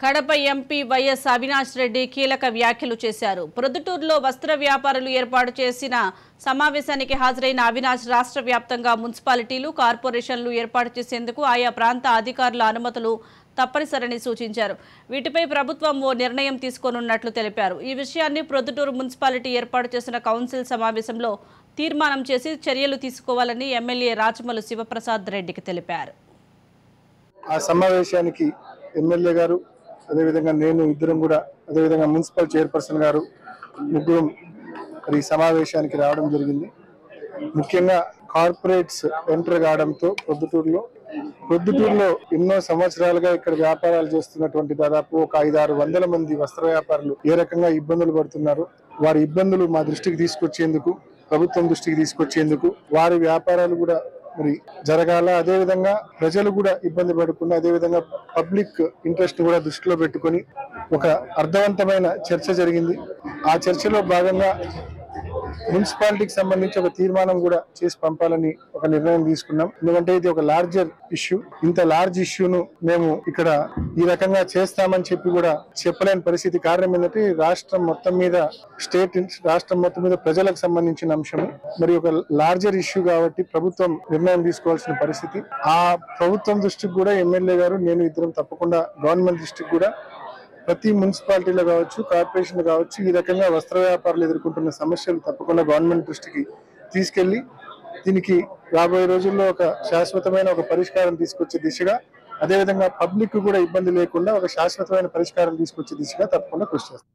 Kadapa MP YS Avinash Reddy కీలక వ్యాఖ్యలు చేశారు. ప్రొద్దుటూరులో వస్త్ర వ్యాపారులు ఏర్పాటు చేసిన సమావేశానికి హాజరైన అవినాష్ రాష్ట్ర వ్యాప్తంగా మున్సిపాలిటీలు, కార్పొరేషన్లు ఏర్పాటు చేసేందుకు ఆయా ప్రాంత అధికారుల అనుమతులు తప్పనిసరని సూచించారు. వీటిపై ప్రభుత్వం ఓ నిర్ణయం తీసుకోనున్నట్లు తెలిపారు. ఈ విషయాన్ని ప్రొద్దుటూరు మున్సిపాలిటీ ఏర్పాటు చేసిన కౌన్సిల్ సమావేశంలో తీర్మానం చేసి చర్యలు తీసుకోవాలని ఎమ్మెల్యే రాచమల్లు శివప్రసాద్ రెడ్డికి తెలిపారు. ఆ సమావేశానికి ఎమ్మెల్యే గారు, అదేవిధంగా నేను ఇద్దరం కూడా, అదేవిధంగా మున్సిపల్ చైర్పర్సన్ గారు ముగ్గురం ఈ సమావేశానికి రావడం జరిగింది. ముఖ్యంగా కార్పొరేట్స్ ఎంటర్ కావడంతో ప్రొద్దుటూరులో ఎన్నో సంవత్సరాలుగా ఇక్కడ వ్యాపారాలు చేస్తున్నటువంటి దాదాపు ఒక 500-600 మంది వస్త్ర వ్యాపారులు ఏ రకంగా ఇబ్బందులు పడుతున్నారు, వారి ఇబ్బందులు మా దృష్టికి తీసుకొచ్చేందుకు, ప్రభుత్వం దృష్టికి తీసుకొచ్చేందుకు, వారి వ్యాపారాలు కూడా మరి జరగాల, అదేవిధంగా ప్రజలు కూడా ఇబ్బంది పడకుండా, అదేవిధంగా పబ్లిక్ ఇంట్రెస్ట్ కూడా దృష్టిలో పెట్టుకొని ఒక అర్థవంతమైన చర్చ జరిగింది. ఆ చర్చలో భాగంగా మున్సిపాలిటీకి సంబంధించి ఒక తీర్మానం కూడా చేసి పంపాలని ఒక నిర్ణయం తీసుకున్నాం. ఎందుకంటే ఇది ఒక లార్జర్ ఇష్యూ. ఇంత లార్జ్ ఇష్యూను మేము ఇక్కడ ఈ రకంగా చేస్తామని చెప్పి కూడా చెప్పలేని పరిస్థితి. కారణం ఏంటంటే రాష్ట్రం మొత్తం మీద ప్రజలకు సంబంధించిన అంశం, మరి ఒక లార్జర్ ఇష్యూ కాబట్టి ప్రభుత్వం నిర్ణయం తీసుకోవాల్సిన పరిస్థితి. ఆ ప్రభుత్వం దృష్టికి కూడా ఎమ్మెల్యే గారు, నేను ఇద్దరం తప్పకుండా గవర్నమెంట్ దృష్టికి కూడా, ప్రతి మున్సిపాలిటీలో కావచ్చు, కార్పొరేషన్లు కావచ్చు, ఈ రకంగా వస్త్ర వ్యాపారులు ఎదుర్కొంటున్న సమస్యలు తప్పకుండా గవర్నమెంట్ దృష్టికి తీసుకెళ్లి దీనికి రాబోయే రోజుల్లో ఒక శాశ్వతమైన ఒక పరిష్కారం తీసుకొచ్చే దిశగా, అదేవిధంగా పబ్లిక్ కూడా ఇబ్బంది లేకుండా ఒక శాశ్వతమైన పరిష్కారం తీసుకొచ్చే దిశగా తప్పకుండా కృషి చేస్తాం.